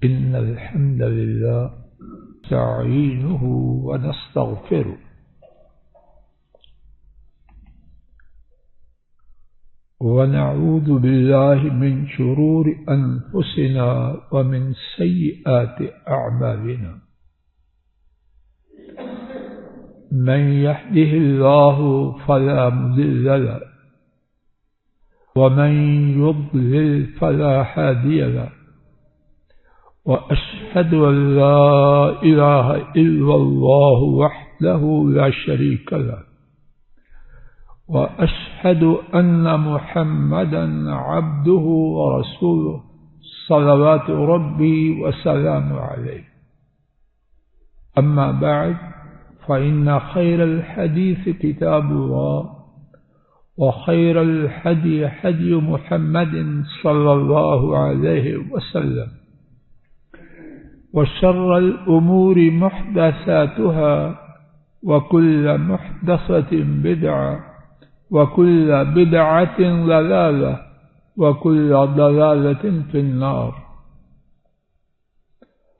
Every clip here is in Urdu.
إن الحمد لله نستعينه ونستغفره ونعوذ بالله من شرور أنفسنا ومن سيئات أعمالنا من يهده الله فلا مضل له ومن يضلل فلا هادي له وأشهد أن لا إله إلا الله وحده لا شريك له وأشهد أن محمدا عبده ورسوله صلوات ربي وسلامه عليه. أما بعد فإن خير الحديث كتاب الله وخير الهدي هدي محمد صلى الله عليه وسلم وشر الأمور محدثاتها وكل محدثة بدعة وكل بدعة ضلالة وكل ضلالة في النار.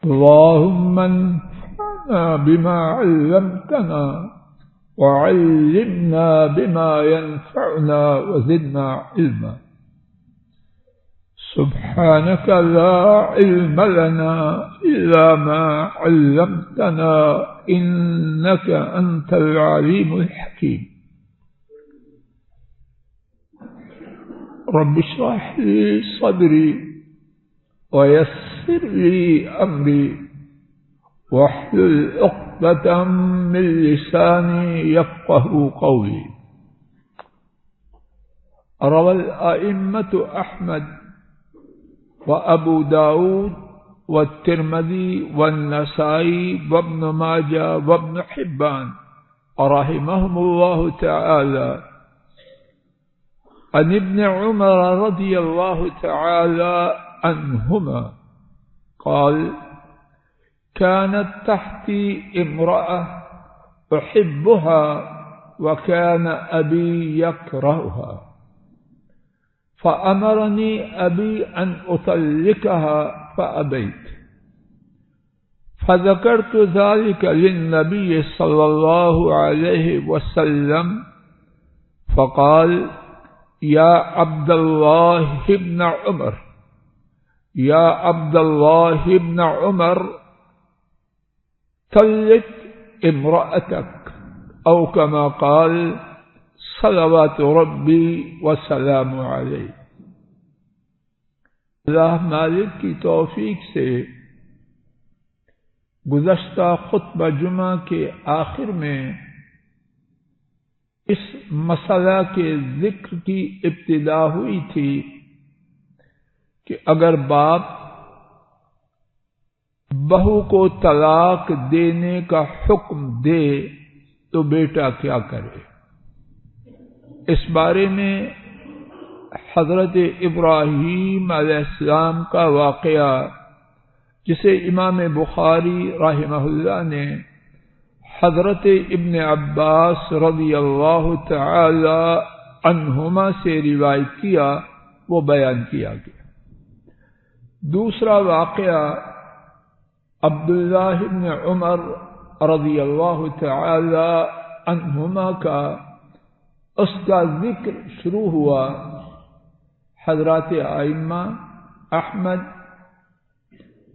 اللهم انفعنا بما علمتنا وعلمنا بما ينفعنا وزدنا علما. سبحانك لا علم لنا إلا ما علمتنا إنك أنت العليم الحكيم. رب اشرح لي صدري ويسر لي أمري واحلل عقدة من لساني يفقه قولي. روى الأئمة أحمد وأبو داود والترمذي والنسائي وابن ماجه وابن حبان رحمهم الله تعالى عن ابن عمر رضي الله تعالى عنهما قال: كانت تحتي امرأة أحبها وكان أبي يكرهها فأمرني أبي أن أطلقها فأبيت فذكرت ذلك للنبي صلى الله عليه وسلم فقال: يا عبد الله بن عمر يا عبد الله بن عمر طلق امرأتك أو كما قال صلوات ربی وسلام علیہ. اللہ مالک کی توفیق سے گزشتہ خطبہ جمعہ کے آخر میں اس مسئلہ کے ذکر کی ابتدا ہوئی تھی کہ اگر باپ بہو کو طلاق دینے کا حکم دے تو بیٹا کیا کرے. اس بارے میں حضرت ابراہیم علیہ السلام کا واقعہ جسے امام بخاری رحمہ اللہ نے حضرت ابن عباس رضی اللہ تعالی عنہما سے روایت کیا وہ بیان کیا گیا. دوسرا واقعہ عبداللہ ابن عمر رضی اللہ تعالی عنہما کا، اس کا ذکر شروع ہوا. حضرات ائمہ احمد،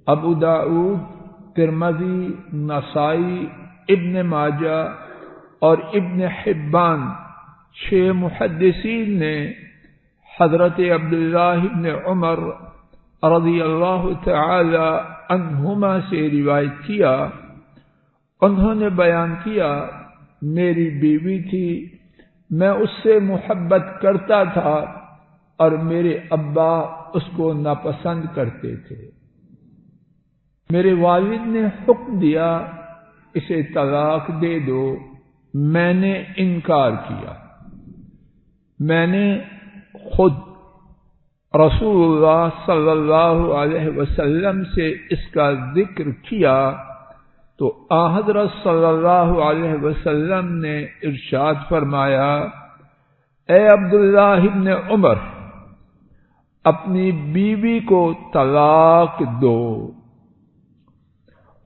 ابو داود، ترمذی، نسائی، ابن ماجہ اور ابن حبان 6 محدثین نے حضرت عبداللہ ابن عمر رضی اللہ تعالی عنہما سے روایت کیا. انہوں نے بیان کیا میری بیوی تھی، میں اس سے محبت کرتا تھا اور میرے ابا اس کو ناپسند کرتے تھے. میرے والد نے حکم دیا اسے طلاق دے دو، میں نے انکار کیا. میں نے خود رسول اللہ صلی اللہ علیہ وسلم سے اس کا ذکر کیا تو حضرت صلی اللہ علیہ وسلم نے ارشاد فرمایا: اے عبداللہ ابن عمر، اپنی بیوی کو طلاق دو.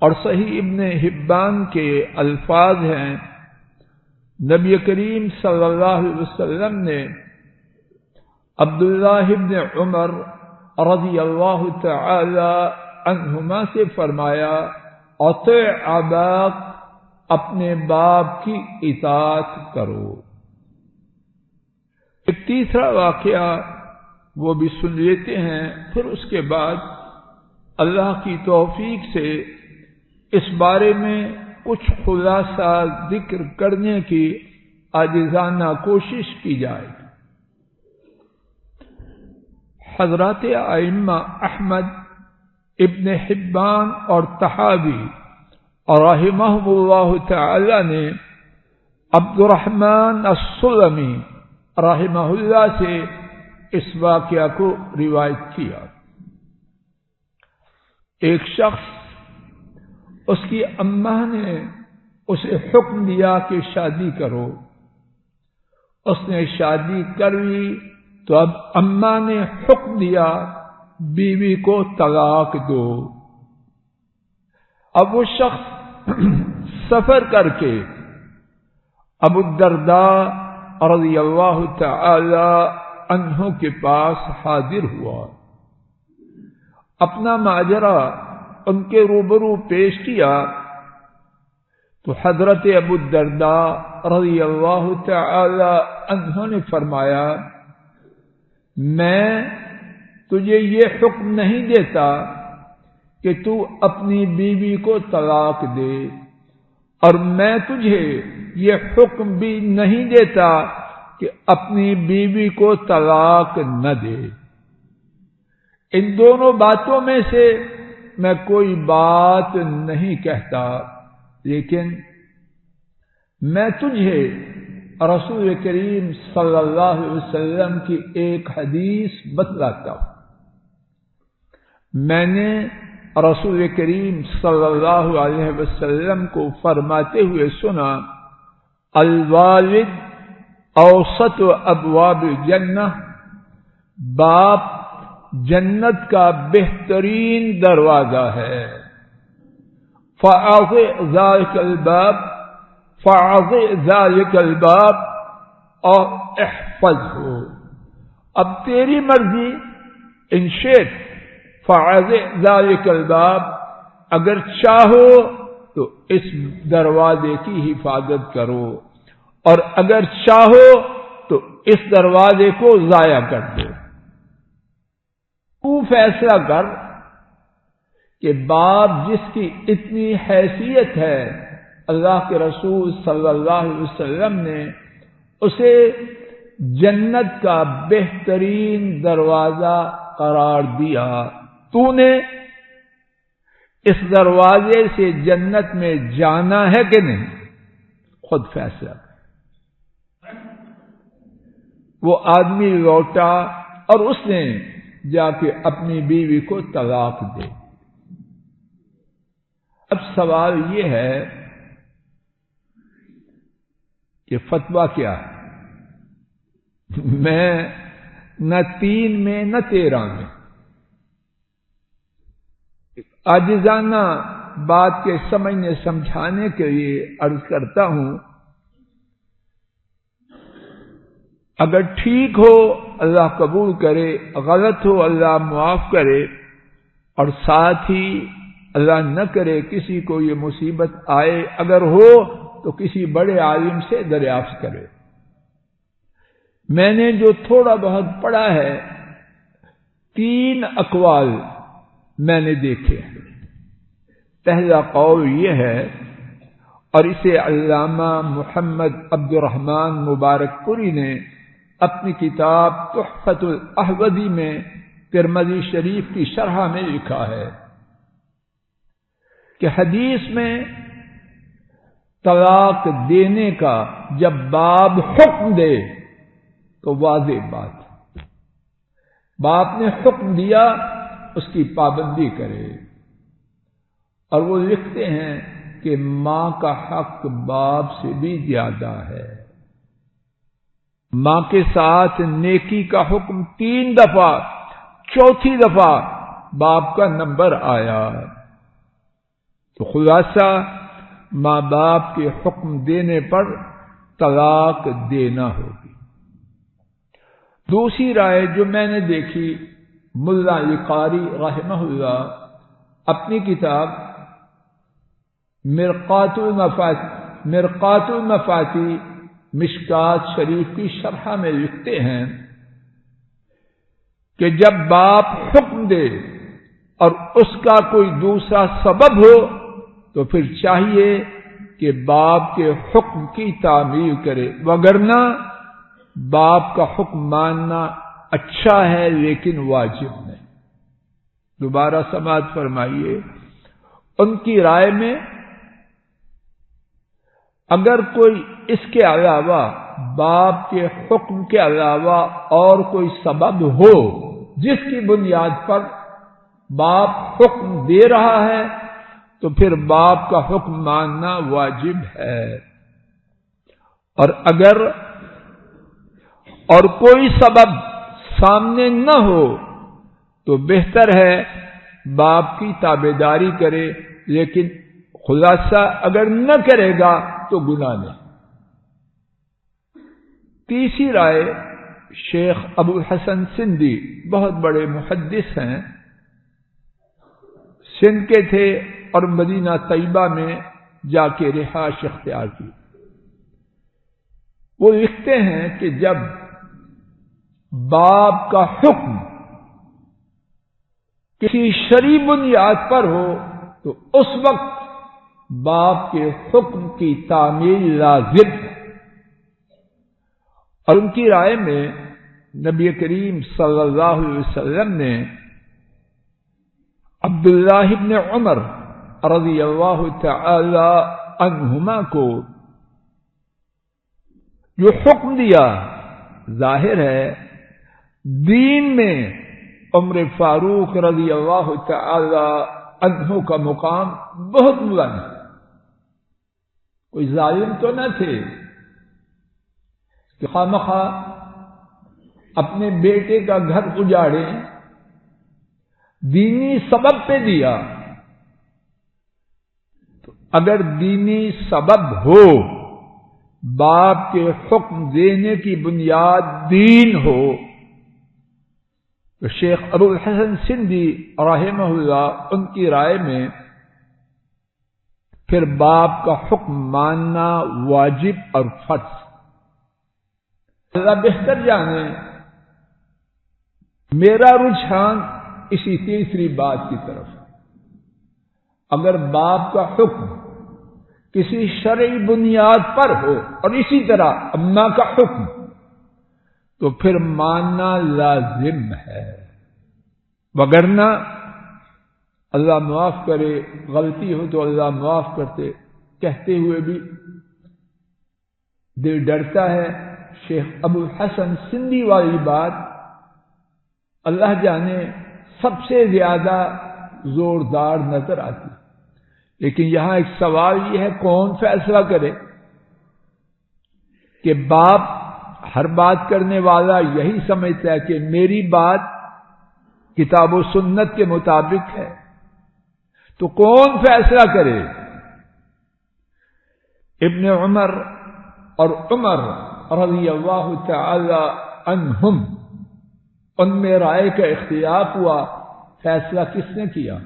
اور صحیح ابن حبان کے الفاظ ہیں، نبی کریم صلی اللہ علیہ وسلم نے عبداللہ ابن عمر رضی اللہ تعالی عنہما سے فرمایا، اطع اباک، اپنے باپ کی اطاعت کرو۔ ایک تیسرا واقعہ وہ بھی سن لیتے ہیں، پھر اس کے بعد اللہ کی توفیق سے اس بارے میں کچھ خلاصہ ذکر کرنے کی عاجزانہ کوشش کی جائے۔ حضرات ائمہ احمد، ابن حبان اور طحاوی رحمہم اللہ تعالی نے عبد الرحمن السلمی رحمہ اللہ سے اس واقعہ کو روایت کیا۔ ایک شخص، اس کی اماں نے اسے حکم دیا کہ شادی کرو، اس نے شادی کر لی، تو اب اماں نے حکم دیا بیوی کو طلاق دو۔ اب وہ شخص سفر کر کے ابو الدرداء رضی اللہ تعالی عنہ کے پاس حاضر ہوا، اپنا ماجرا ان کے روبرو پیش کیا، تو حضرت ابو الدرداء رضی اللہ تعالی عنہ نے فرمایا، میں تجھے یہ حکم نہیں دیتا کہ تو اپنی بیوی کو طلاق دے، اور میں تجھے یہ حکم بھی نہیں دیتا کہ اپنی بیوی کو طلاق نہ دے۔ ان دونوں باتوں میں سے میں کوئی بات نہیں کہتا، لیکن میں تجھے رسول کریم صلی اللہ علیہ وسلم کی ایک حدیث بتلاتا ہوں۔ میں نے رسول کریم صلی اللہ علیہ وسلم کو فرماتے ہوئے سنا، الوالد اوسط ابواب الجنہ، باپ جنت کا بہترین دروازہ ہے، فاعطِ ذلک الباب، فاعطِ ذلک الباب اور احفظہ، اب تیری مرضی، ان شئت فاعطِ ذلک الباب، اگر چاہو تو اس دروازے کی حفاظت کرو، اور اگر چاہو تو اس دروازے کو ضائع کر دو۔ تو فیصلہ کر کہ باپ جس کی اتنی حیثیت ہے، اللہ کے رسول صلی اللہ علیہ وسلم نے اسے جنت کا بہترین دروازہ قرار دیا، تو نے اس دروازے سے جنت میں جانا ہے کہ نہیں؟ خود فیصلہ۔ وہ آدمی لوٹا اور اس نے جا کے اپنی بیوی کو طلاق دے۔ اب سوال یہ ہے کہ فتویٰ کیا ہے؟ میں نہ 3 میں نہ 13 میں عاجزانہ بات کے سمجھنے سمجھانے کے لیے عرض کرتا ہوں، اگر ٹھیک ہو اللہ قبول کرے، غلط ہو اللہ معاف کرے، اور ساتھ ہی اللہ نہ کرے کسی کو یہ مصیبت آئے، اگر ہو تو کسی بڑے عالم سے دریافت کرے۔ میں نے جو تھوڑا بہت پڑھا ہے، 3 اقوال میں نے دیکھے۔ پہلا قول یہ ہے، اور اسے علامہ محمد عبد الرحمن مبارک پوری نے اپنی کتاب تحفۃ الاحوذی میں ترمذی شریف کی شرح میں لکھا ہے کہ حدیث میں طلاق دینے کا جب باپ حکم دے تو واضح بات، باپ نے حکم دیا اس کی پابندی کرے، اور وہ لکھتے ہیں کہ ماں کا حق باپ سے بھی زیادہ ہے۔ ماں کے ساتھ نیکی کا حکم 3 دفعہ، 4تھی دفعہ باپ کا نمبر آیا، تو خلاصہ ماں باپ کے حکم دینے پر طلاق دینا ہوگی۔ دوسری رائے جو میں نے دیکھی، ملا علی قاری رحمہ اللہ اپنی کتاب مرقات المفاتی مشکات شریف کی شرح میں لکھتے ہیں کہ جب باپ حکم دے اور اس کا کوئی دوسرا سبب ہو تو پھر چاہیے کہ باپ کے حکم کی تعمیل کرے، وگرنہ باپ کا حکم ماننا اچھا ہے لیکن واجب نہیں۔ دوبارہ سماعت فرمائیے، ان کی رائے میں اگر کوئی اس کے علاوہ باپ کے حکم کے علاوہ اور کوئی سبب ہو جس کی بنیاد پر باپ حکم دے رہا ہے تو پھر باپ کا حکم ماننا واجب ہے، اور اگر اور کوئی سبب سامنے نہ ہو تو بہتر ہے باپ کی تابعداری کرے، لیکن خلاصہ اگر نہ کرے گا تو گناہ نہیں۔ تیسری رائے شیخ ابو الحسن سندھی، بہت بڑے محدث ہیں، سندھ کے تھے اور مدینہ طیبہ میں جا کے رہائش اختیار کی۔ وہ لکھتے ہیں کہ جب باپ کا حکم کسی شرعی بنیاد پر ہو تو اس وقت باپ کے حکم کی تعمیل لازم ہے، اور ان کی رائے میں نبی کریم صلی اللہ علیہ وسلم نے عبداللہ ابن عمر رضی اللہ تعالی عنہما کو جو حکم دیا، ظاہر ہے دین میں عمر فاروق رضی اللہ تعالی عنہ کا مقام بہت بلند ہے، کوئی ظالم تو نہ تھے کہ خواہ اپنے بیٹے کا گھر اجاڑے، دینی سبب پہ دیا۔ تو اگر دینی سبب ہو، باپ کے حکم دینے کی بنیاد دین ہو، تو شیخ ابو الحسن سندھی رحمہ اللہ ان کی رائے میں پھر باپ کا حکم ماننا واجب اور فرض۔ اللہ بہتر جانے، میرا رجحان اسی تیسری بات کی طرف ہے۔ اگر باپ کا حکم کسی شرعی بنیاد پر ہو اور اسی طرح اماں کا حکم، تو پھر ماننا لازم ہے، وگرنہ اللہ معاف کرے، غلطی ہو تو اللہ معاف کرتے کہتے ہوئے بھی دل ڈرتا ہے۔ شیخ ابو الحسن سندھی والی بات اللہ جانے سب سے زیادہ زوردار نظر آتی، لیکن یہاں ایک سوال یہ ہے، کون فیصلہ کرے؟ کہ باپ ہر بات کرنے والا یہی سمجھتا ہے کہ میری بات کتاب و سنت کے مطابق ہے، تو کون فیصلہ کرے؟ ابن عمر اور عمر رضی اللہ تعالی عنہم، ان میں رائے کا اختلاف ہوا، فیصلہ کس نے کیا؟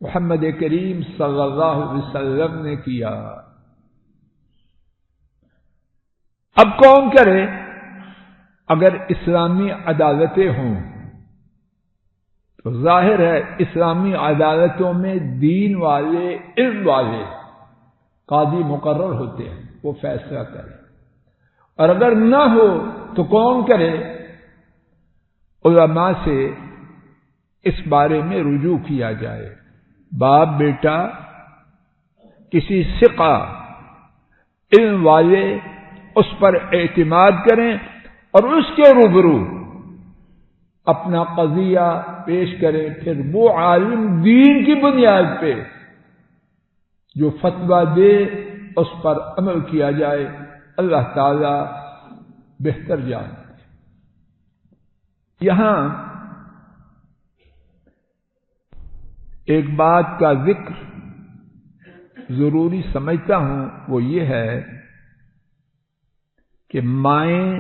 محمد کریم صلی اللہ علیہ وسلم نے کیا۔ اب کون کرے؟ اگر اسلامی عدالتیں ہوں تو ظاہر ہے اسلامی عدالتوں میں دین والے، علم والے قاضی مقرر ہوتے ہیں، وہ فیصلہ کرے، اور اگر نہ ہو تو کون کرے؟ علماء سے اس بارے میں رجوع کیا جائے، باپ بیٹا کسی ثقہ علم والے اس پر اعتماد کریں اور اس کے روبرو اپنا قضیہ پیش کریں، پھر وہ عالم دین کی بنیاد پہ جو فتویٰ دے اس پر عمل کیا جائے۔ اللہ تعالی بہتر جانتے۔ یہاں ایک بات کا ذکر ضروری سمجھتا ہوں، وہ یہ ہے کہ مائیں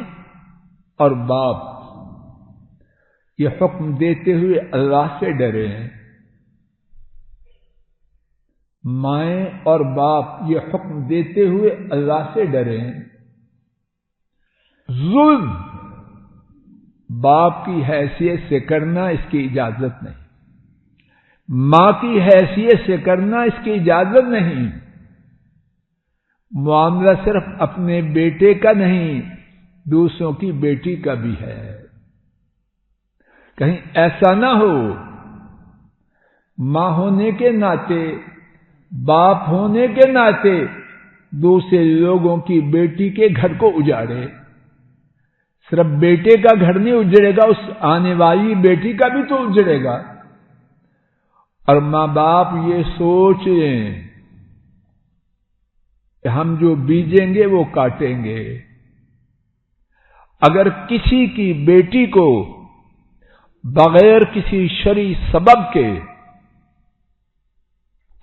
اور باپ یہ حکم دیتے ہوئے اللہ سے ڈرے ہیں. مائیں اور باپ یہ حکم دیتے ہوئے اللہ سے ڈرے ہیں. ظلم باپ کی حیثیت سے کرنا اس کی اجازت نہیں، ماں کی حیثیت سے کرنا اس کی اجازت نہیں. معاملہ صرف اپنے بیٹے کا نہیں، دوسروں کی بیٹی کا بھی ہے. کہیں ایسا نہ ہو ماں ہونے کے ناطے، باپ ہونے کے ناطے دوسرے لوگوں کی بیٹی کے گھر کو اجاڑے. صرف بیٹے کا گھر نہیں اجڑے گا، اس آنے والی بیٹی کا بھی تو اجڑے گا. اور ماں باپ یہ سوچ لیں کہ ہم جو بیجیں گے وہ کاٹیں گے. اگر کسی کی بیٹی کو بغیر کسی شرعی سبب کے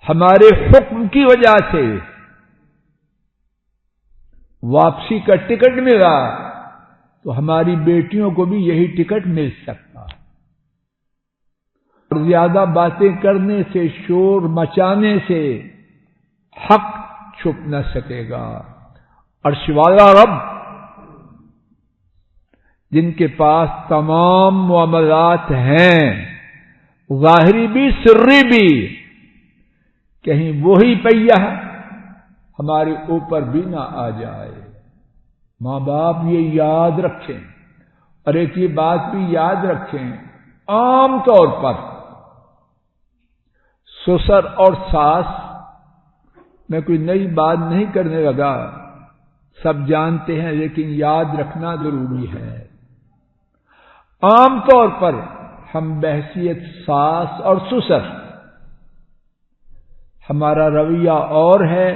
ہمارے حکم کی وجہ سے واپسی کا ٹکٹ ملا تو ہماری بیٹیوں کو بھی یہی ٹکٹ مل سکتا. اور زیادہ باتیں کرنے سے، شور مچانے سے حق چھپ نہ سکے گا. عرش والا رب جن کے پاس تمام معاملات ہیں، ظاہری بھی سری بھی، کہیں وہی پہیا ہمارے اوپر بھی نہ آ جائے. ماں باپ یہ یاد رکھیں. اور ایک یہ بات بھی یاد رکھیں، عام طور پر سسر اور ساس، میں کوئی نئی بات نہیں کرنے لگا، سب جانتے ہیں، لیکن یاد رکھنا ضروری ہے. عام طور پر ہم بحیثیت ساس اور سسر ہمارا رویہ اور ہے،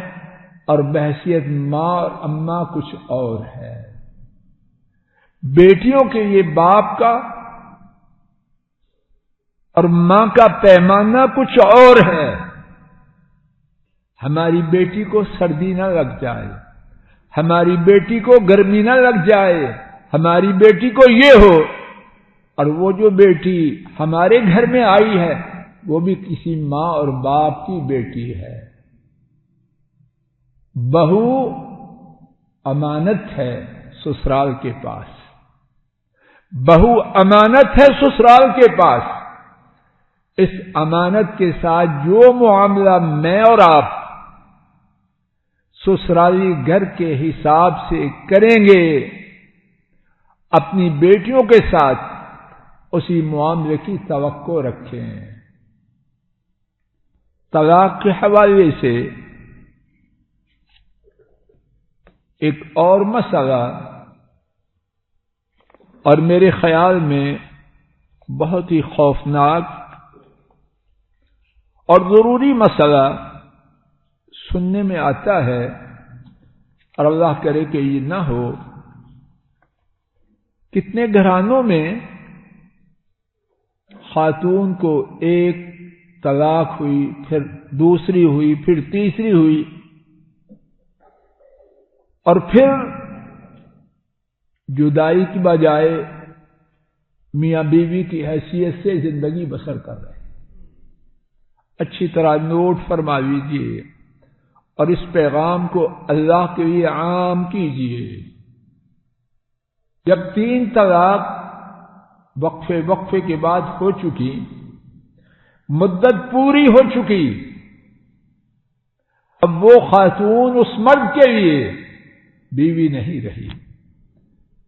اور بحیثیت ماں اور اماں کچھ اور ہے. بیٹیوں کے لیے باپ کا اور ماں کا پیمانہ کچھ اور ہے. ہماری بیٹی کو سردی نہ لگ جائے، ہماری بیٹی کو گرمی نہ لگ جائے، ہماری بیٹی کو یہ ہو. اور وہ جو بیٹی ہمارے گھر میں آئی ہے وہ بھی کسی ماں اور باپ کی بیٹی ہے. بہو امانت ہے سسرال کے پاس، بہو امانت ہے سسرال کے پاس. اس امانت کے ساتھ جو معاملہ میں اور آپ سسرالی گھر کے حساب سے کریں گے، اپنی بیٹیوں کے ساتھ اسی معاملے کی توقع رکھیں. طلاق کے حوالے سے ایک اور مسئلہ، اور میرے خیال میں بہت ہی خوفناک اور ضروری مسئلہ سننے میں آتا ہے، اور اللہ کرے کہ یہ نہ ہو. کتنے گھرانوں میں خاتون کو ایک طلاق ہوئی، پھر دوسری ہوئی، پھر تیسری ہوئی، اور پھر جدائی کی بجائے میاں بیوی کی حیثیت سے زندگی بسر کر رہے ہیں. اچھی طرح نوٹ فرما لیجیے اور اس پیغام کو اللہ کے لیے عام کیجیے. جب 3 طلاق وقفے کے بعد ہو چکی، مدت پوری ہو چکی، اب وہ خاتون اس مرد کے لیے بیوی نہیں رہی،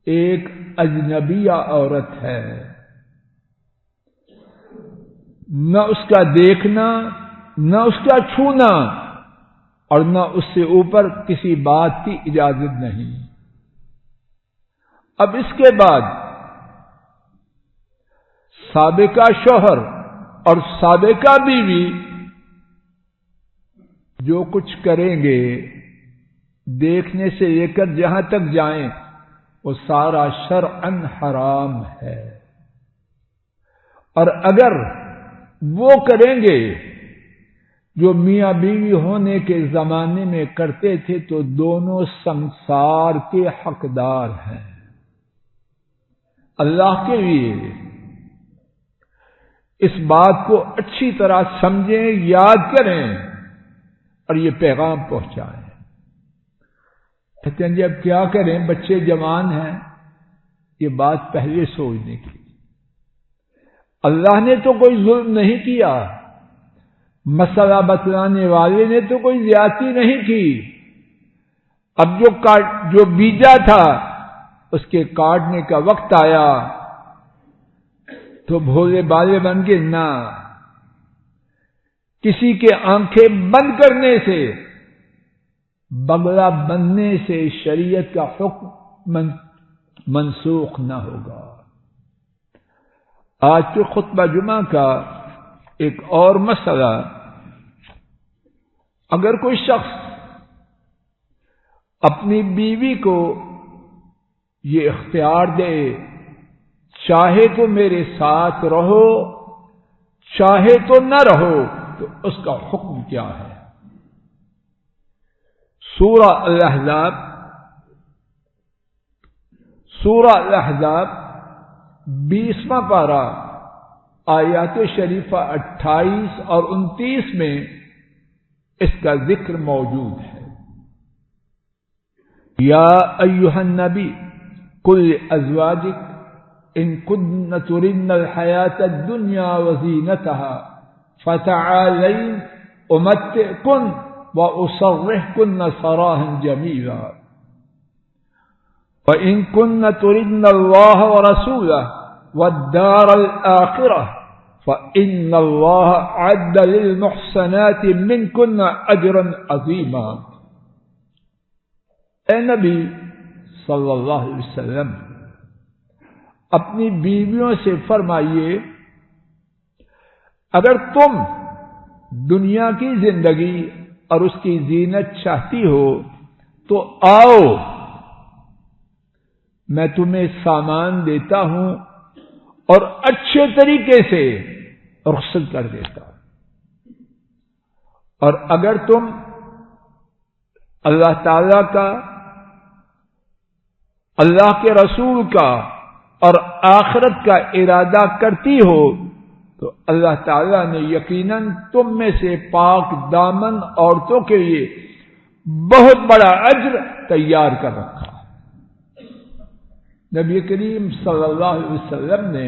ایک اجنبیہ عورت ہے. نہ اس کا دیکھنا، نہ اس کا چھونا، اور نہ اس سے اوپر کسی بات کی اجازت نہیں. اب اس کے بعد سابقہ شوہر اور سابقہ بیوی جو کچھ کریں گے، دیکھنے سے لے کر جہاں تک جائیں، وہ سارا شرعاً حرام ہے. اور اگر وہ کریں گے جو میاں بیوی ہونے کے زمانے میں کرتے تھے تو دونوں سنسار کے حقدار ہیں اللہ کے لیے۔ اس بات کو اچھی طرح سمجھیں، یاد کریں اور یہ پیغام پہنچائیں۔ کہتے ہیں جی اب کیا کریں، بچے جوان ہیں، یہ بات پہلے سوچنے کی۔ اللہ نے تو کوئی ظلم نہیں کیا، مسئلہ بتلانے والے نے تو کوئی زیادتی نہیں کی۔ اب جو بیجا تھا اس کے کاٹنے کا وقت آیا تو بھولے بالے بن کے نہ، کسی کے آنکھیں بند کرنے سے، بگلا بننے سے شریعت کا حکم منسوخ نہ ہوگا۔ آج کے خطبہ جمعہ کا ایک اور مسئلہ، اگر کوئی شخص اپنی بیوی کو یہ اختیار دے، چاہے تو میرے ساتھ رہو چاہے تو نہ رہو، تو اس کا حکم کیا ہے؟ سورہ الاحزاب 20واں پارہ آیات شریفہ 28 اور 29 میں اس کا ذکر موجود ہے۔ یا ایھا النبی قل لازواجک ان كن تردن الحیاۃ الدنیا وزینتها فتعالین امتعکن وأسرحكن سراحا جميلا وإن كن تردن الله ورسوله والدار الآخرة فإن الله أعد للمحسنات منكن أجرا عظيما۔ اے نبی صلی اللہ علیہ وسلم، اپنی بیویوں سے فرمائیے اگر تم دنیا کی زندگی اور اس کی زینت چاہتی ہو تو آؤ، میں تمہیں سامان دیتا ہوں اور اچھے طریقے سے رخصت کر دیتا ہوں۔ اور اگر تم اللہ تعالی کا، اللہ کے رسول کا اور آخرت کا ارادہ کرتی ہو تو اللہ تعالیٰ نے یقیناً تم میں سے پاک دامن عورتوں کے لیے بہت بڑا اجر تیار کر رکھا ہے۔ نبی کریم صلی اللہ علیہ وسلم نے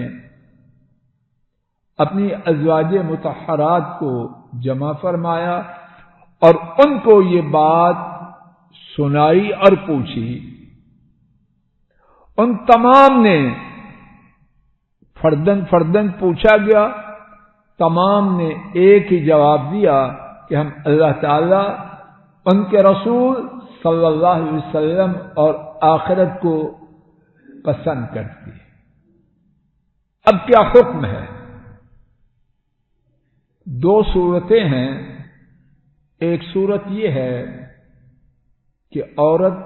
اپنی ازواج مطہرات کو جمع فرمایا اور ان کو یہ بات سنائی اور پوچھی۔ ان تمام نے فردن فردن پوچھا گیا، تمام نے ایک ہی جواب دیا کہ ہم اللہ تعالی، ان کے رسول صلی اللہ علیہ وسلم اور آخرت کو پسند کرتی ہے۔ اب کیا حکم ہے؟ دو صورتیں ہیں۔ ایک صورت یہ ہے کہ عورت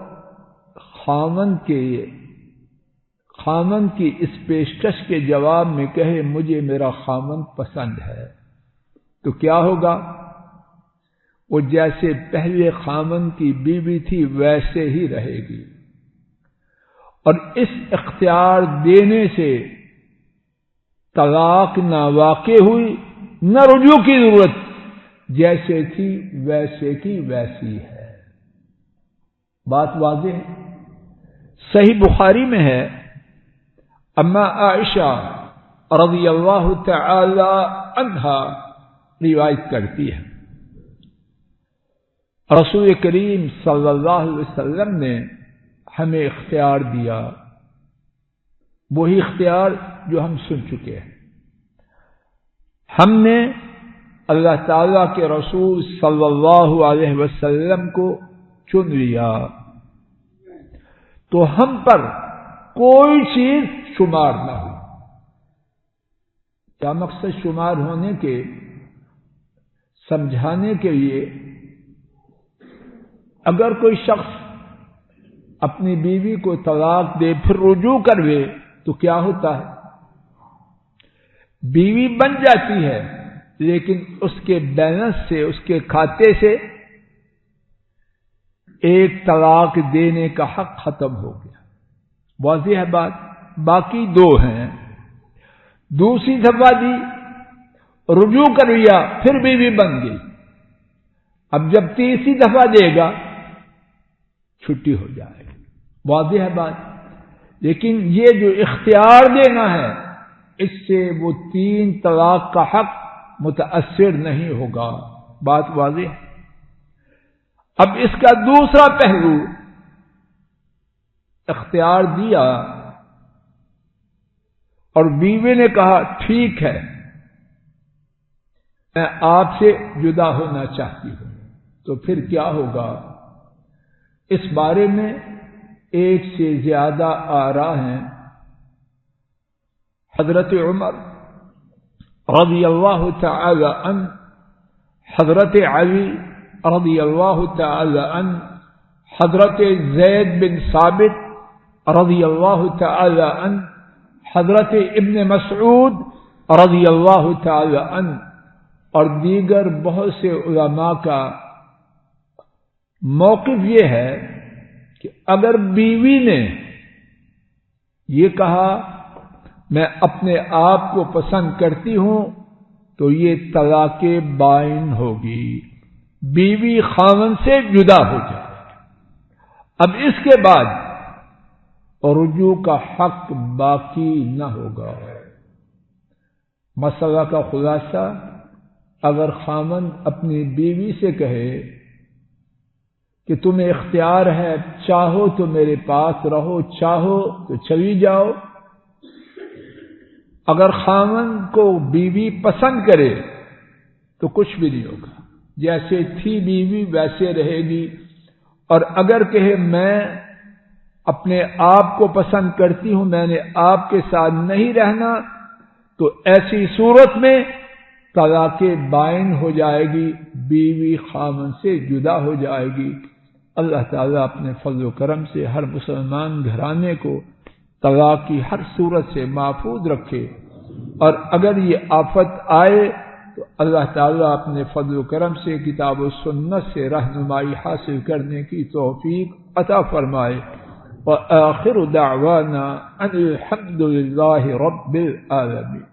خامن کی اس پیشکش کے جواب میں کہے مجھے میرا خامن پسند ہے، تو کیا ہوگا؟ وہ جیسے پہلے خامن کی بیوی تھی ویسے ہی رہے گی، اور اس اختیار دینے سے طلاق نہ واقع ہوئی نہ رجوع کی ضرورت، جیسے تھی ویسے کی ویسی ہے۔ بات واضح ہے۔ صحیح بخاری میں ہے، اما عائشہ رضی اللہ تعالی عنہا روایت کرتی ہے، رسول کریم صلی اللہ علیہ وسلم نے ہمیں اختیار دیا، وہی اختیار جو ہم سن چکے ہیں۔ ہم نے اللہ تعالی کے رسول صلی اللہ علیہ وسلم کو چن لیا تو ہم پر کوئی چیز شمار نہ ہو۔ کیا مقصد شمار ہونے کے؟ سمجھانے کے لیے، اگر کوئی شخص اپنی بیوی کو طلاق دے پھر رجوع کروے تو کیا ہوتا ہے؟ بیوی بن جاتی ہے لیکن اس کے بیلنس سے، اس کے کھاتے سے ایک طلاق دینے کا حق ختم ہو گیا. واضح ہے بات. باقی دو ہیں. دوسری دفعہ دی، رجوع کر لیا، پھر بیوی بن گئی. اب جب تیسری دفعہ دے گا چھٹی ہو جائے گی. واضح ہے بات. لیکن یہ جو اختیار دینا ہے، اس سے وہ 3 طلاق کا حق متاثر نہیں ہوگا. بات واضح ہے. اب اس کا دوسرا پہلو، اختیار دیا اور بیوی نے کہا ٹھیک ہے میں آپ سے جدا ہونا چاہتی ہوں، تو پھر کیا ہوگا؟ اس بارے میں ایک سے زیادہ آراء ہیں. حضرت عمر رضی اللہ تعالی عنہ، حضرت علی رضی اللہ تعالی عنہ، حضرت زید بن ثابت رضی اللہ تعالی عنہ، حضرت ابن مسعود رضی اللہ تعالی عنہ اور دیگر بہت سے علماء کا موقف یہ ہے کہ اگر بیوی نے یہ کہا میں اپنے آپ کو پسند کرتی ہوں تو یہ طلاق بائن ہوگی، بیوی خاوند سے جدا ہو جائے. اب اس کے بعد رجوع کا حق باقی نہ ہوگا. مسئلہ کا خلاصہ، اگر خاوند اپنی بیوی سے کہے کہ تمہیں اختیار ہے، چاہو تو میرے پاس رہو، چاہو تو چلی جاؤ. اگر خاوند کو بیوی پسند کرے تو کچھ بھی نہیں ہوگا، جیسے تھی بیوی ویسے رہے گی. اور اگر کہے میں اپنے آپ کو پسند کرتی ہوں، میں نے آپ کے ساتھ نہیں رہنا، تو ایسی صورت میں طلاق بائن ہو جائے گی، بیوی خاوند سے جدا ہو جائے گی. اللہ تعالیٰ اپنے فضل و کرم سے ہر مسلمان گھرانے کو طلاق کی ہر صورت سے محفوظ رکھے، اور اگر یہ آفت آئے تو اللہ تعالیٰ اپنے فضل و کرم سے کتاب و سنت سے رہنمائی حاصل کرنے کی توفیق عطا فرمائے. وآخر دعوانا ان الحمد للہ رب العالمین.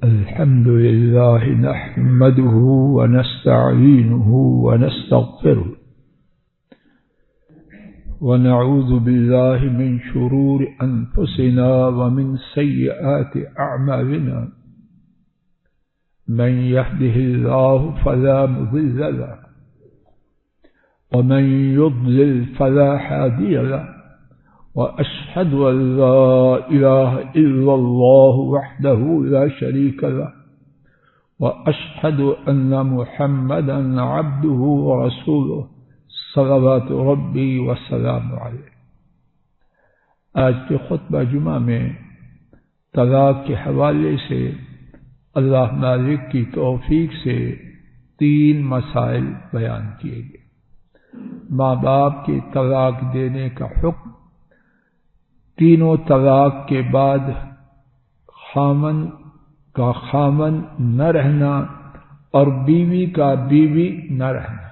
الحمد للہ نحمده ونستعینه ونستغفره ونعوذ بالله من شرور أنفسنا ومن سيئات أعمالنا، من يهده الله فلا مضل له ومن يضلل فلا هادي له، وأشهد أن لا إله إلا الله وحده لا شريك له، وأشهد أن محمدا عبده ورسوله صلوات ربی وسلام علیہ. آج کے خطبہ جمعہ میں طلاق کے حوالے سے اللہ مالک کی توفیق سے 3 مسائل بیان کیے گئے. ماں باپ کے طلاق دینے کا حکم، تینوں طلاق کے بعد خاوند کا خاوند نہ رہنا اور بیوی کا بیوی نہ رہنا،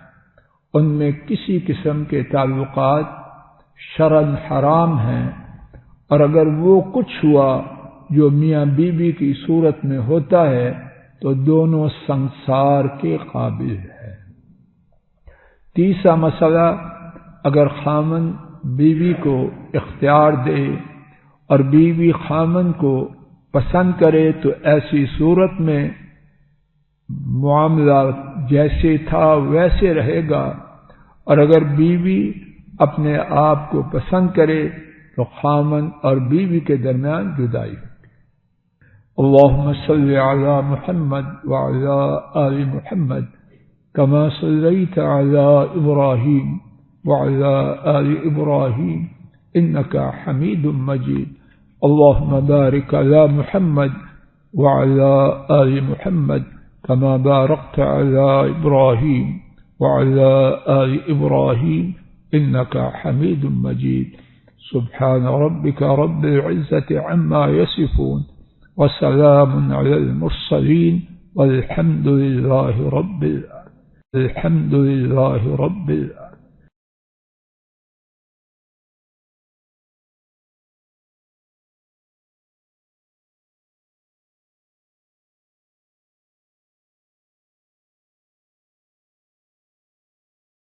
ان میں کسی قسم کے تعلقات شرعاً حرام ہیں، اور اگر وہ کچھ ہوا جو میاں بیوی کی صورت میں ہوتا ہے تو دونوں سنسار کے قابل ہے. تیسرا مسئلہ، اگر خاوند بیوی کو اختیار دے اور بیوی خاوند کو پسند کرے تو ایسی صورت میں معاملہ جیسے تھا ویسے رہے گا، اور اگر بیوی اپنے آپ کو پسند کرے تو خاوند اور بیوی کے درمیان جدائی ہوگی. اللہم صلی علی محمد وعلی آل محمد کما صلیت علی ابراہیم وعلی آل ابراہیم انک حمید مجید. اللہم بارک علی محمد وعلی آل محمد كما باركت على إبراهيم وعلى آل إبراهيم إنك حميد مجيد. سبحان ربك رب العزة عما يصفون وسلام على المرسلين والحمد لله رب العالمين. الحمد لله رب العالمين.